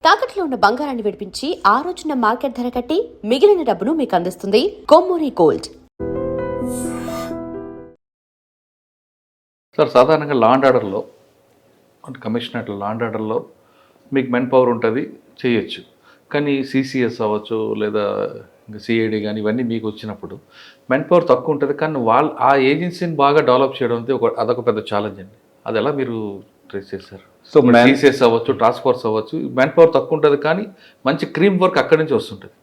తాకట్లో ఉన్న బంగారాన్ని విడిపించి ఆ రోజున మార్కెట్ ధర కట్టి మిగిలిన డబ్బును మీకు అందిస్తుంది కొమ్మూరి గోల్డ్. సార్, సాధారణంగా లా అండ్ ఆర్డర్లో అంటే కమిషనరేట్ లా అండ్ ఆర్డర్లో మీకు మెన్ పవర్ ఉంటుంది, చేయొచ్చు. కానీ సిసిఎస్ అవ్వచ్చు లేదా ఇంకా సిఐడి కానీ ఇవన్నీ మీకు వచ్చినప్పుడు మెన్ పవర్ తక్కువ ఉంటుంది. కానీ ఆ ఏజెన్సీని బాగా డెవలప్ చేయడం అంటే అదొక పెద్ద ఛాలెంజ్ అండి. అది ఎలా మీరు ట్రేస్ చేశారు? సో సిసిఎస్ అవ్వచ్చు, టాస్క్ ఫోర్స్ అవ్వచ్చు, మెన్ పవర్ తక్కువ ఉంటుంది కానీ మంచి క్రీమ్ వర్క్ అక్కడి నుంచి వస్తుంటుంది.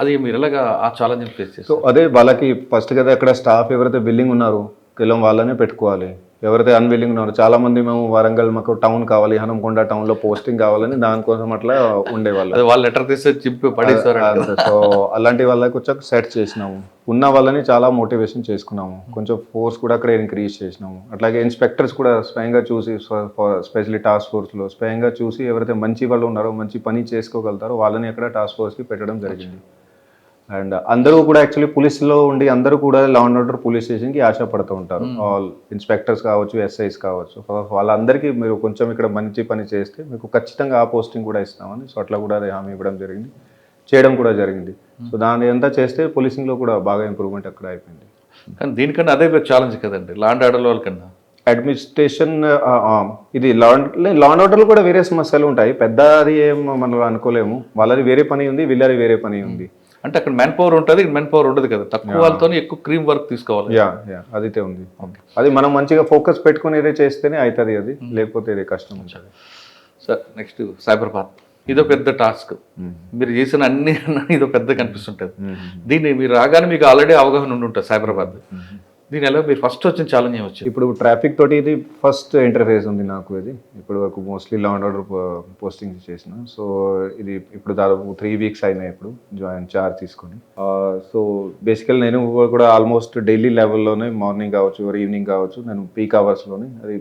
అది మీరు ఎలాగా ఆ ఛాలెంజ్ని ఫేస్ చేస్తారు? సో అదే వాళ్ళకి ఫస్ట్ కదా అక్కడ స్టాఫ్ ఎవరైతే బిల్లింగ్ ఉన్నారో కేవలం వాళ్ళనే పెట్టుకోవాలి. ఎవరైతే అన్విల్లింగ్ ఉన్నారో చాలామంది మేము వరంగల్ మాకు టౌన్ కావాలి, హనంకొండ టౌన్లో పోస్టింగ్ కావాలని దానికోసం అట్లా ఉండేవాళ్ళు. వాళ్ళు లెటర్ తీస్తే చింపి పడేస్తారు. సో అలాంటి వాళ్ళకి వచ్చాక సెట్ చేసినాము. ఉన్న వాళ్ళని చాలా మోటివేషన్ చేసుకున్నాము. కొంచెం ఫోర్స్ కూడా అక్కడ ఇంక్రీజ్ చేసినాము. అట్లాగే ఇన్స్పెక్టర్స్ కూడా స్వయంగా చూసి, స్పెషల్లీ టాస్క్ ఫోర్స్లో స్వయంగా చూసి ఎవరైతే మంచి వాళ్ళు ఉన్నారో, మంచి పని చేసుకోగలుగుతారో వాళ్ళని అక్కడ టాస్క్ ఫోర్స్కి పెట్టడం జరిగింది. అండ్ అందరూ కూడా యాక్చువల్లీ పోలీసులో ఉండి అందరూ కూడా లా అండ్ ఆర్డర్ పోలీస్ స్టేషన్కి ఆశపడుతూ ఉంటారు. ఆల్ ఇన్స్పెక్టర్స్ కావచ్చు, ఎస్ఐస్ కావచ్చు, వాళ్ళందరికీ మీరు కొంచెం ఇక్కడ మంచి పని చేస్తే మీకు ఖచ్చితంగా ఆ పోస్టింగ్ కూడా ఇస్తామని సో అట్లా కూడా హామీ ఇవ్వడం జరిగింది, చేయడం కూడా జరిగింది. సో దాని అంతా చేస్తే పోలీసింగ్లో కూడా బాగా ఇంప్రూవ్మెంట్ అక్కడ అయిపోయింది. కానీ దీనికన్నా అదే ఛాలెంజ్ కదండి లా అండ్ ఆర్డర్ వాళ్ళకన్నా. అడ్మినిస్ట్రేషన్ ఇది లా అండ్ ఆర్డర్లో కూడా వేరే సమస్యలు ఉంటాయి. పెద్ద అది ఏం మనం అనుకోలేము. వాళ్ళది వేరే పని ఉంది, వీళ్ళది వేరే పని ఉంది. అంటే అక్కడ మెన్ పవర్ ఉంటుంది, మెన్ పవర్ ఉండదు కదా, తక్కువ వాళ్ళతో ఎక్కువ క్రీమ్ వర్క్ తీసుకోవాలి. అదైతే ఉంది. అది మనం మంచిగా ఫోకస్ పెట్టుకుని ఏదో చేస్తేనే అవుతుంది, అది లేకపోతే ఇది కష్టం ఉంటుంది. Sir, next Cyberabad. ఇదో పెద్ద టాస్క్. మీరు చేసిన అన్ని ఇదో పెద్ద కనిపిస్తుంటుంది. దీన్ని మీరు రాగానే మీకు ఆల్రెడీ అవగాహన ఉండి ఉంటుంది సైబరాబాద్. దీని ఎలా మీరు ఫస్ట్ వచ్చిన ఛాలెంజ్ ఏమొచ్చింది? ఇప్పుడు ట్రాఫిక్ తోటి ఇది ఫస్ట్ ఇంటర్ఫేస్ ఉంది నాకు. ఇది ఇప్పటి వరకు mostly law and order posting చేసిన. సో ఇది ఇప్పుడు దాదాపు 3 weeks అయినాయి ఇప్పుడు చార్జ్ తీసుకొని. సో బేసికల్ నేను కూడా ఆల్మోస్ట్ డైలీ లెవెల్లోనే మార్నింగ్ కావచ్చు, ఈవినింగ్ కావచ్చు, నేను పీక్ అవర్స్లోనే అది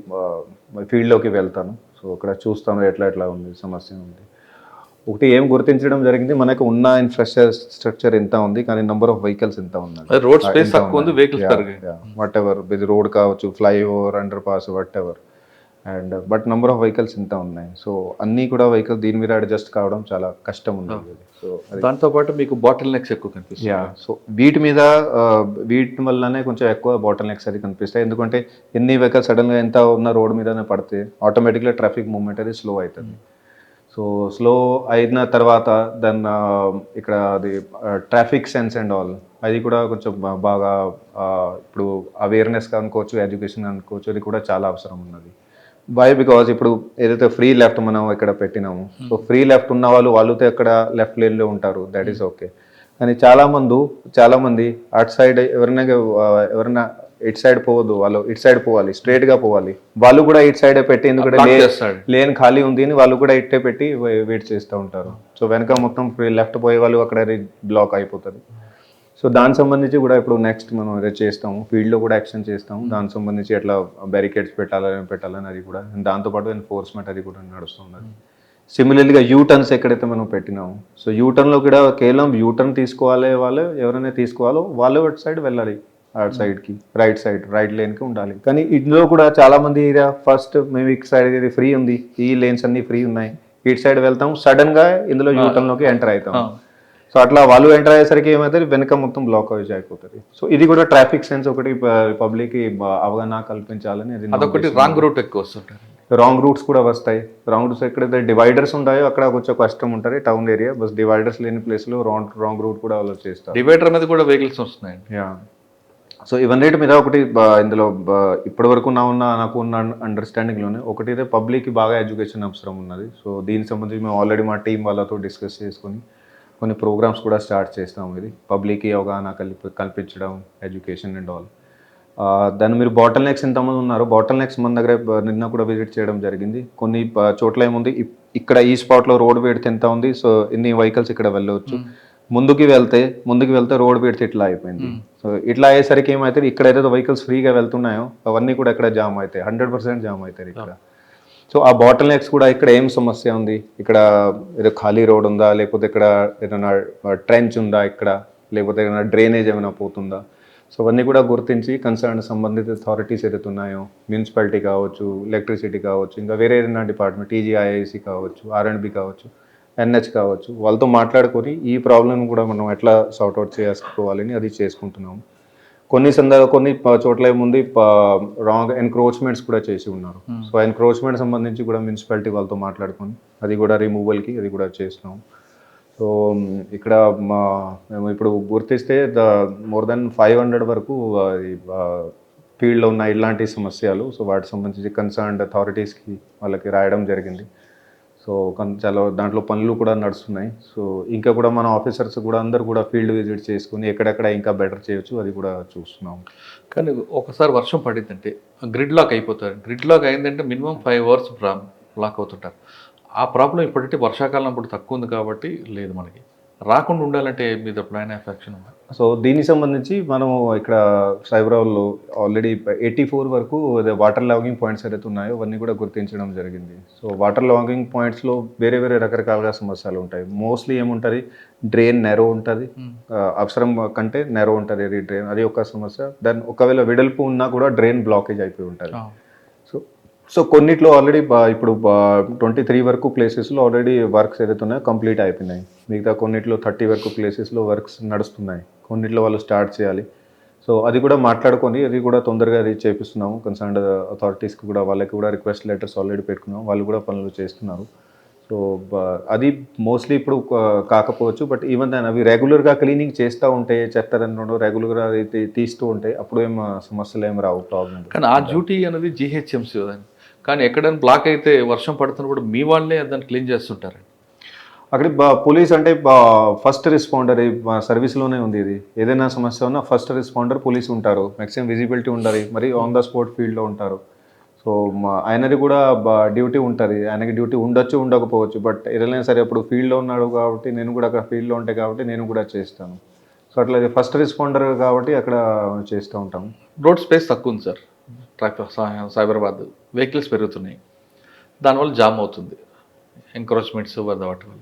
ఫీల్డ్లోకి వెళ్తాను. సో అక్కడ చూస్తాను ఎట్లా ఉంది, సమస్య ఉంది. ఒకటి ఏం గుర్తించడం జరిగింది, మనకు ఉన్న ఇన్ఫ్రాస్ట్రక్చర్ ఎంత ఉంది కానీ నెంబర్ ఆఫ్ వెహికల్స్ ఎంత ఉంది. రోడ్ స్పేస్ తక్కువ ఉంది, వెహికల్స్ వాట్ ఎవర్, ఇది రోడ్ కావచ్చు, flyover, under pass, what ever. And but number of vehicles ఎంత ఉన్నాయి. సో అన్నీ కూడా వెహికల్స్ దీని మీద అడ్జస్ట్ కావడం చాలా కష్టం ఉంది. సో దాంతోపాటు మీకు బాటిల్ నెక్స్ ఎక్కువ కనిపిస్తాయి. సో వీటి వల్లనే కొంచెం ఎక్కువ బాటిల్ నెక్స్ అది కనిపిస్తాయి. ఎందుకంటే ఎన్ని వెహికల్స్ సడన్గా ఎంత ఉన్న రోడ్ మీదనే పడితే ఆటోమేటిక్గా ట్రాఫిక్ మూవ్మెంట్ అది స్లో అవుతుంది. సో స్లో అయిన తర్వాత దాన్ని ఇక్కడ అది ట్రాఫిక్ సెన్స్ అండ్ ఆల్ అది కూడా కొంచెం బాగా ఇప్పుడు అవేర్నెస్ అనుకోవచ్చు, ఎడ్యుకేషన్ అనుకోవచ్చు, అది కూడా చాలా అవసరం ఉన్నది. బికాజ్ ఇప్పుడు ఏదైతే ఫ్రీ లెఫ్ట్ మనం ఇక్కడ పెట్టినాము, సో ఫ్రీ లెఫ్ట్ ఉన్న వాళ్ళతో ఎక్కడ లెఫ్ట్ లేన్లో ఉంటారు, దట్ ఈస్ ఓకే. కానీ చాలామంది అటు సైడ్ ఎవరైనా ఇటు సైడ్ పోవద్దు, వాళ్ళు ఇటు సైడ్ పోవాలి, స్ట్రైట్గా పోవాలి. వాళ్ళు కూడా ఇటు సైడే పెట్టి, ఎందుకంటే లేన్ ఖాళీ ఉంది అని వాళ్ళు కూడా ఇట్టే పెట్టి వెయిట్ చేస్తూ ఉంటారు. సో వెనక మొత్తం లెఫ్ట్ పోయే వాళ్ళు అక్కడ బ్లాక్ అయిపోతుంది. సో దానికి సంబంధించి కూడా ఇప్పుడు నెక్స్ట్ మనం అదే చేస్తాము, ఫీల్డ్లో కూడా యాక్షన్ చేస్తాము. దానికి సంబంధించి ఎట్లా బ్యారికేడ్స్ పెట్టాలని అది కూడా, దాంతోపాటు ఎన్ఫోర్స్మెంట్ అది కూడా నడుస్తున్నది. సిమిలర్లీగా యూటర్న్స్ ఎక్కడైతే మనం పెట్టినాము, సో యూటర్న్లో కూడా కేవలం యూటర్న్ తీసుకోవాలి, వాళ్ళు ఎవరైనా తీసుకోవాలో వాళ్ళు అటు సైడ్ వెళ్ళాలి, అటు సైడ్కి రైట్ లేన్కి ఉండాలి. కానీ ఇందులో కూడా చాలామంది ఫస్ట్ మేము ఇటు సైడ్ ఇది ఫ్రీ ఉంది, ఈ లేన్స్ అన్ని ఫ్రీ ఉన్నాయి, ఇటు సైడ్ వెళ్తాం, సడన్గా ఇందులో యూటర్న్లోకి ఎంటర్ అవుతాం. సో అట్లా వాళ్ళు ఎంటర్ అయ్యేసరికి ఏమవుతుంది, వెనక మొత్తం బ్లాక్ అయిపోతుంది. సో ఇది కూడా ట్రాఫిక్ సెన్స్ ఒకటి పబ్లిక్కి అవగాహన కల్పించాలని. అదొకటి రాంగ్ రూట్ ఎక్కువ వస్తుంటారు, రాంగ్ రూట్స్ కూడా వస్తాయి. రాంగ్ రూట్స్ ఎక్కడైతే డివైడర్స్ ఉంటాయో అక్కడ కొంచెం కష్టం ఉంటుంది టౌన్ ఏరియా. బస్ డివైడర్స్ లేని ప్లేస్లో రాంగ్ రూట్ కూడా వాళ్ళు చేస్తారు. డివైడర్ మీద కూడా వెహికల్స్ వస్తున్నాయి. సో ఇవన్నీ మీద ఒకటి ఇందులో ఇప్పటి వరకు నాకు ఉన్న అండర్స్టాండింగ్లోనే ఒకటి అయితే పబ్లిక్కి బాగా ఎడ్యుకేషన్ అవసరం ఉన్నది. సో దీనికి సంబంధించి మేము ఆల్రెడీ మా టీం వాళ్ళతో డిస్కస్ చేసుకొని కొన్ని ప్రోగ్రామ్స్ కూడా స్టార్ట్ చేస్తాము. ఇది పబ్లిక్కి అవగాహన కల్పించడం, ఎడ్యుకేషన్ అండ్ ఆల్. దాన్ని మీరు బాటిల్ నెక్స్ ఎంతమంది ఉన్నారు, బాటిల్ నెక్స్ మన దగ్గర నిన్న కూడా విజిట్ చేయడం జరిగింది. కొన్ని చోట్ల ఏముంది, ఇక్కడ ఈ స్పాట్లో రోడ్ విడ్త్ ఎంత ఉంది, సో ఇన్ని వెహికల్స్ ఇక్కడ వెళ్ళవచ్చు. ముందుకు వెళ్తే రోడ్ విడ్త్ ఇట్లా అయిపోయింది. సో ఇట్లా అయ్యేసరికి ఏమవుతుంది, ఇక్కడ ఏదైతే వెహికల్స్ ఫ్రీగా వెళ్తున్నాయో అవన్నీ కూడా ఇక్కడ జామ్ అవుతాయి, 100% జామ్ అవుతాయి ఇక్కడ. సో ఆ బాటిల్ నెక్స్ కూడా ఇక్కడ ఏం సమస్య ఉంది, ఇక్కడ ఏదో ఖాళీ రోడ్ ఉందా, లేకపోతే ఇక్కడ ఏదైనా ట్రెంచ్ ఉందా, ఇక్కడ లేకపోతే ఏదైనా డ్రైనేజ్ ఏమైనా పోతుందా. సో అవన్నీ కూడా గుర్తించి కన్సర్న్ సంబంధిత అథారిటీస్ ఏదైతే ఉన్నాయో, మున్సిపాలిటీ కావచ్చు, ఎలక్ట్రిసిటీ కావచ్చు, ఇంకా వేరే ఏదైనా డిపార్ట్మెంట్, టీజీఐఐసి కావచ్చు, ఆర్ఎండ్బి కావచ్చు, ఎన్హెచ్ కావచ్చు, వాళ్ళతో మాట్లాడుకొని ఈ ప్రాబ్లమ్ కూడా మనం ఎట్లా సార్ట్అవుట్ చేసుకోవాలని అది చేసుకుంటున్నాము. కొన్ని చోట్ల ఏముంది రాంగ్ ఎన్క్రోచ్మెంట్స్ కూడా చేసి ఉన్నారు. సో ఎన్క్రోచ్మెంట్ సంబంధించి కూడా మున్సిపాలిటీ వాళ్ళతో మాట్లాడుకొని అది కూడా రిమూవల్కి అది కూడా చేస్తున్నాం. సో ఇక్కడ మేము ఇప్పుడు గుర్తిస్తే మోర్ దెన్ 500 వరకు ఫీల్డ్లో ఉన్న ఇలాంటి సమస్యలు. సో వాటికి సంబంధించి కన్సర్న్డ్ అథారిటీస్కి వాళ్ళకి రాయడం జరిగింది. సో చాలా దాంట్లో పనులు కూడా నడుస్తున్నాయి. సో ఇంకా కూడా మన ఆఫీసర్స్ కూడా అందరూ కూడా ఫీల్డ్ విజిట్ చేసుకుని ఎక్కడెక్కడ ఇంకా బెటర్ చేయొచ్చు అది కూడా చూస్తున్నాం. కానీ ఒకసారి వర్షం పడిందంటే గ్రిడ్ లాక్ అయిపోతారు. గ్రిడ్ లాక్ అయిందంటే మినిమం 5 అవర్స్ లాక్ అవుతుంటారు. ఆ ప్రాబ్లం ఇప్పుడంటే వర్షాకాలం ఇప్పుడు తక్కువ ఉంది కాబట్టి లేదు, మనకి రాకుండా ఉండాలంటే మీద ప్లాన్ ఆఫ్ యాక్షన్ ఉంది. సో దీనికి సంబంధించి మనం ఇక్కడ సైబరాబాద్లో ఆల్రెడీ 84 వరకు వాటర్ లాగింగ్ పాయింట్స్ ఏదైతే ఉన్నాయో అవన్నీ కూడా గుర్తించడం జరిగింది. సో వాటర్ లాగింగ్ పాయింట్స్లో వేరే వేరే రకరకాల సమస్యలు ఉంటాయి. మోస్ట్లీ ఏముంటుంది, డ్రైన్ నెరో ఉంటుంది, అవసరం కంటే నెరో ఉంటుంది అది డ్రైన్, అది ఒక సమస్య. దాని ఒకవేళ వెడల్పు ఉన్నా కూడా డ్రైన్ బ్లాకేజ్ అయిపోయి ఉంటుంది. సో కొన్నిట్లో ఆల్రెడీ ఇప్పుడు 23 వరకు ప్లేసెస్లో ఆల్రెడీ వర్క్స్ ఏదైతే ఉన్నాయో కంప్లీట్ అయిపోయినాయి. మిగతా కొన్నిట్లో 30 వరకు ప్లేసెస్లో వర్క్స్ నడుస్తున్నాయి. కొన్నిట్లో వాళ్ళు స్టార్ట్ చేయాలి. సో అది కూడా మాట్లాడుకొని అది కూడా తొందరగా అది చేపిస్తున్నాము. కన్సర్న్డ్ అథారిటీస్కి కూడా వాళ్ళకి కూడా రిక్వెస్ట్ లెటర్స్ ఆల్రెడీ పెట్టుకున్నాం. వాళ్ళు కూడా పనులు చేస్తున్నారు. సో అది మోస్ట్లీ ఇప్పుడు కాకపోవచ్చు, బట్ ఈవెన్ దాన్ని అవి రెగ్యులర్గా క్లీనింగ్ చేస్తూ ఉంటే, చెత్త రెగ్యులర్గా అయితే తీస్తూ ఉంటే అప్పుడు ఏం సమస్యలు ఏం రావు, ప్రాబ్లం. కానీ ఆ డ్యూటీ అనేది జీహెచ్ఎంసీ కదండి. కానీ ఎక్కడైనా బ్లాక్ అయితే వర్షం పడుతున్నప్పుడు మీ వాళ్ళే దాన్ని క్లీన్ చేస్తుంటారండి. అక్కడ పోలీస్ అంటే ఫస్ట్ రెస్పాండర్ సర్వీస్లోనే ఉంది. ఇది ఏదైనా సమస్య ఉన్నా ఫస్ట్ రెస్పాండర్ పోలీస్ ఉంటారు. మ్యాక్సిమం విజిబిలిటీ ఉండాలి, మరి ఆన్ ద స్పాట్ ఫీల్డ్లో ఉంటారు. సో ఆయనది కూడా డ్యూటీ ఉంటుంది. ఆయనకి డ్యూటీ ఉండొచ్చు, ఉండకపోవచ్చు, బట్ ఏదైనా సరే అప్పుడు ఫీల్డ్లో ఉన్నాడు కాబట్టి నేను కూడా అక్కడ ఫీల్డ్లో ఉంటాయి కాబట్టి నేను కూడా చేస్తాను. సో అట్లా ఫస్ట్ రెస్పాండర్ కాబట్టి అక్కడ చేస్తూ ఉంటాము. రోడ్ స్పేస్ తక్కువ ఉంది సార్. సైబరాబాద్ వెహికల్స్ పెరుగుతున్నాయి, దానివల్ల జామ్ అవుతుంది, ఎంక్రోచ్మెంట్స్ వాటి వల్ల.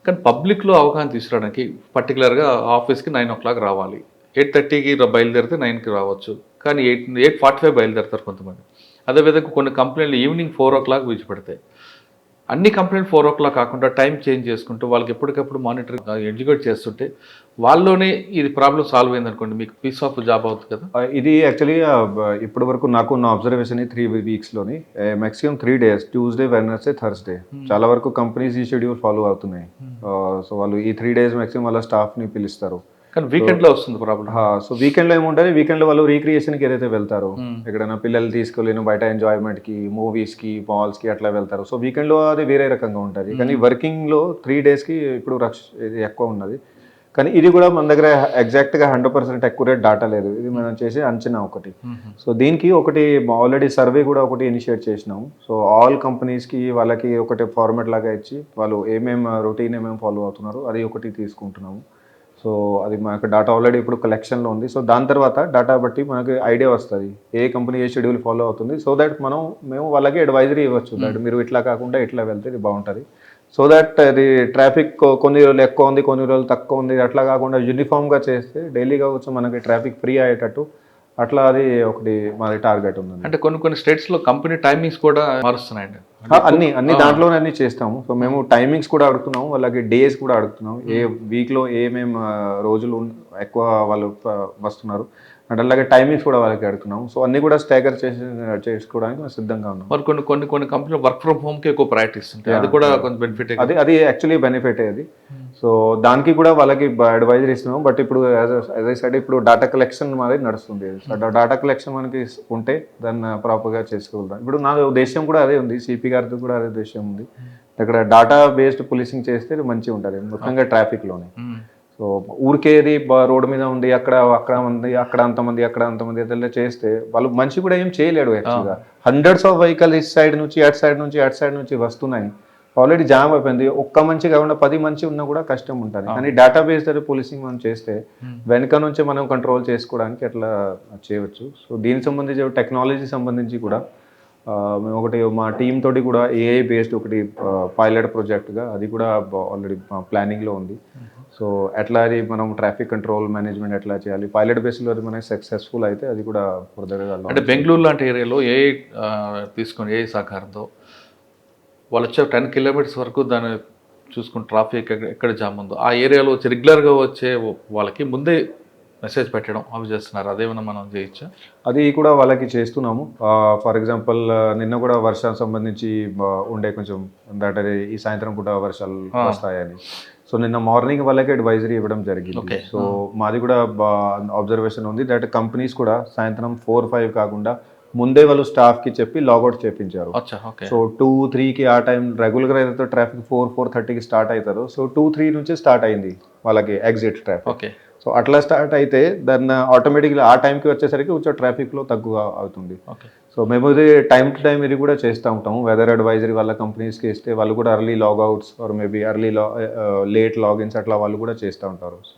కానీ పబ్లిక్లో అవగాహన తీసుకురావడానికి పర్టికులర్గా ఆఫీస్కి 9 o'clock రావాలి, 8:30కి బయలుదేరితే 9కి రావచ్చు, కానీ 8:45 బయలుదేరుతారు కొంతమంది. అదేవిధంగా కొన్ని కంప్లైంట్లు ఈవినింగ్ 4 o'clock విడిచిపెడతాయి. అన్ని కంప్లైంట్ 4 o'clock కాకుండా టైం చేంజ్ చేసుకుంటూ వాళ్ళకి ఎప్పటికప్పుడు మానిటరింగ్ ఎడ్యుకేట్ చేస్తుంటే వాళ్ళలోనే ఇది ప్రాబ్లం సాల్వ్ అయింది అనుకోండి, మీకు పీస్ ఆఫ్ జాబ్ అవుతుంది కదా. ఇది యాక్చువల్లీ ఇప్పటి వరకు నాకు నా అబ్జర్వేషన్ 3 weeksలోని maximum 3 days, Tuesday, Wednesday, Thursday చాలా వరకు కంపెనీస్ ఈ షెడ్యూల్ ఫాలో అవుతున్నాయి. సో వాళ్ళు ఈ 3 days మ్యాక్సిమం వాళ్ళ స్టాఫ్ని పిలుస్తారు. కానీ వీకెండ్లో వస్తుంది ప్రాబ్లం. సో వీకెండ్లో ఏముంటుంది, వీకెండ్లో వాళ్ళు రీక్రియేషన్కి ఏదైతే వెళ్తారో, ఎక్కడైనా పిల్లలు తీసుకెళ్ళిన బయట ఎంజాయ్మెంట్కి, మూవీస్కి, మాల్స్కి అట్లా వెళ్తారు. సో వీకెండ్లో అది వేరే రకంగా ఉంటుంది. కానీ వర్కింగ్లో 3 daysకి ఇప్పుడు ఇది ఎక్కువ ఉన్నది. కానీ ఇది కూడా మన దగ్గర ఎగ్జాక్ట్గా 100% అక్యురేట్ డాటా లేదు. ఇది మనం చేసే అంచనా ఒకటి. సో దీనికి ఒకటి ఆల్రెడీ సర్వే కూడా ఒకటి ఇనిషియేట్ చేసినాము. సో ఆల్ కంపెనీస్కి వాళ్ళకి ఒకటి ఫార్మాట్ లాగా ఇచ్చి వాళ్ళు రొటీన్ ఏమేమి ఫాలో అవుతున్నారు అది ఒకటి తీసుకుంటున్నాము. సో అది మనకు డాటా ఆల్రెడీ ఇప్పుడు కలెక్షన్లో ఉంది. సో దాని తర్వాత డాటా బట్టి మనకి ఐడియా వస్తుంది ఏ కంపెనీ ఏ షెడ్యూల్ ఫాలో అవుతుంది. సో దట్ మేము వాళ్ళకి అడ్వైజరీ ఇవ్వచ్చు, దట్ మీరు ఇట్లా కాకుండా ఇట్లా వెళ్తే ఇది బాగుంటుంది. సో దట్ అది ట్రాఫిక్ కొన్ని రోజులు ఎక్కువ ఉంది, కొన్ని రోజులు తక్కువ ఉంది, అట్లా కాకుండా యూనిఫామ్గా చేస్తే డైలీ కావచ్చు మనకి ట్రాఫిక్ ఫ్రీ అయ్యేటట్టు అట్లా అది ఒకటి మాది టార్గెట్ ఉంది. అంటే కొన్ని స్టేట్స్లో కంపెనీ టైమింగ్స్ కూడా మారుస్తున్నాయండి. అన్ని దాంట్లోనే అన్ని చేస్తాము. సో మేము టైమింగ్స్ కూడా అడుగుతున్నాము, వాళ్ళకి డేస్ కూడా అడుగుతున్నాము, ఏ వీక్లో ఏమేమి రోజులు ఎక్కువ వాళ్ళు వస్తున్నారు అంటే అలాగే టైమింగ్స్ కూడా వాళ్ళకి అడుగుతున్నాము. సో అన్ని కూడా స్టాగర్ చేసుకోవడానికి మేము సిద్ధంగా ఉన్నాం. మరి కొన్ని కంపెనీలు వర్క్ ఫ్రమ్ హోమ్కి ఎక్కువ ప్రయారిటీ ఇస్తుంటాయి, అది కూడా కొంచెం బెనిఫిట్. అది యాక్చువల్లీ బెనిఫిట్ అది. సో దానికి కూడా వాళ్ళకి అడ్వైజరీ ఇస్తున్నాం. బట్ ఇప్పుడు యాజ్ ఐ సెడ్ ఇప్పుడు డాటా కలెక్షన్ అనేది నడుస్తుంది. సో డాటా కలెక్షన్ మనకి ఉంటే దాన్ని ప్రాపర్గా చేసుకోగలుగుతాం. ఇప్పుడు నా ఉద్దేశం కూడా అదే ఉంది, సిపి గారితో కూడా అదే ఉద్దేశం ఉంది. ఇక్కడ డాటా బేస్డ్ పోలీసింగ్ చేస్తే మంచిగా ఉంటుంది, ముఖ్యంగా ట్రాఫిక్లోనే. సో ఊరికేది రోడ్డు మీద ఉంది, అక్కడ అంతమంది అట్లా చేస్తే వాళ్ళు మనిషి కూడా ఏం చేయలేడు. యాక్చువల్గా హండ్రెడ్స్ ఆఫ్ వెహికల్ ఇటు సైడ్ నుంచి వస్తున్నాయి, ఆల్రెడీ జామ్ అయిపోయింది. ఒక్క మనిషి కాకుండా 10 మంది ఉన్నా కూడా కష్టం ఉంటుంది. కానీ డేటా బేస్డ్ పోలీసింగ్ మనం చేస్తే వెనక నుంచి మనం కంట్రోల్ చేసుకోవడానికి అట్లా చేయవచ్చు. సో దీనికి సంబంధించి టెక్నాలజీ సంబంధించి కూడా మేము ఒకటి మా టీమ్ తోటి కూడా ఏఐ బేస్డ్ ఒకటి పైలట్ ప్రాజెక్ట్గా అది కూడా ఆల్రెడీ ప్లానింగ్లో ఉంది. సో ఎట్లా అది మనం ట్రాఫిక్ కంట్రోల్ మేనేజ్మెంట్ ఎట్లా చేయాలి, పైలట్ బేస్లో అది మనకి సక్సెస్ఫుల్ అయితే అది కూడా ఫర్దర్గా అంటే బెంగళూరు లాంటి ఏరియాలో ఏ తీసుకొని ఏ సహకారంతో వాళ్ళు వచ్చే 10 కిలోమీటర్స్ వరకు దాన్ని చూసుకుని ట్రాఫిక్ ఎక్కడ జామ్ ఉందో ఆ ఏరియాలో వచ్చి రెగ్యులర్గా వచ్చే వాళ్ళకి ముందే మెసేజ్ పెట్టడం అవి చేస్తున్నారు. అదేమైనా మనం చేయొచ్చా? అది కూడా వాళ్ళకి చేస్తున్నాము. ఫర్ ఎగ్జాంపుల్ నిన్న కూడా వర్షానికి సంబంధించి ఉండే కొంచెం దట్ ఈ సాయంత్రం కూడా వర్షాలు వస్తాయని, సో నిన్న మార్నింగ్ వాళ్ళకి అడ్వైజరీ ఇవ్వడం జరిగింది. సో మాది కూడా అబ్జర్వేషన్ ఉంది దట్ కంపెనీస్ కూడా సాయంత్రం 4-5 కాకుండా ముందే వాళ్ళు స్టాఫ్కి చెప్పి లాగౌట్ చేయించారు. సో 2-3కి ఆ టైం రెగ్యులర్గా అయితే ట్రాఫిక్ 4-4:30కి స్టార్ట్ అవుతారు. సో 2-3 నుంచి స్టార్ట్ అయింది వాళ్ళకి ఎగ్జిట్ ట్రాఫిక్. సో అట్లా స్టార్ట్ అయితే దాన్ని ఆటోమేటిక్గా ఆ టైంకి వచ్చేసరికి కొంచెం ట్రాఫిక్లో తక్కువ అవుతుంది. సో మేము ఇది టైం టు టైం ఇది కూడా చేస్తూ ఉంటాము. వెదర్ అడ్వైజరీ వాళ్ళ కంపెనీస్కి ఇస్తే వాళ్ళు కూడా early logouts or maybe early late logins అట్లా వాళ్ళు కూడా చేస్తూ ఉంటారు.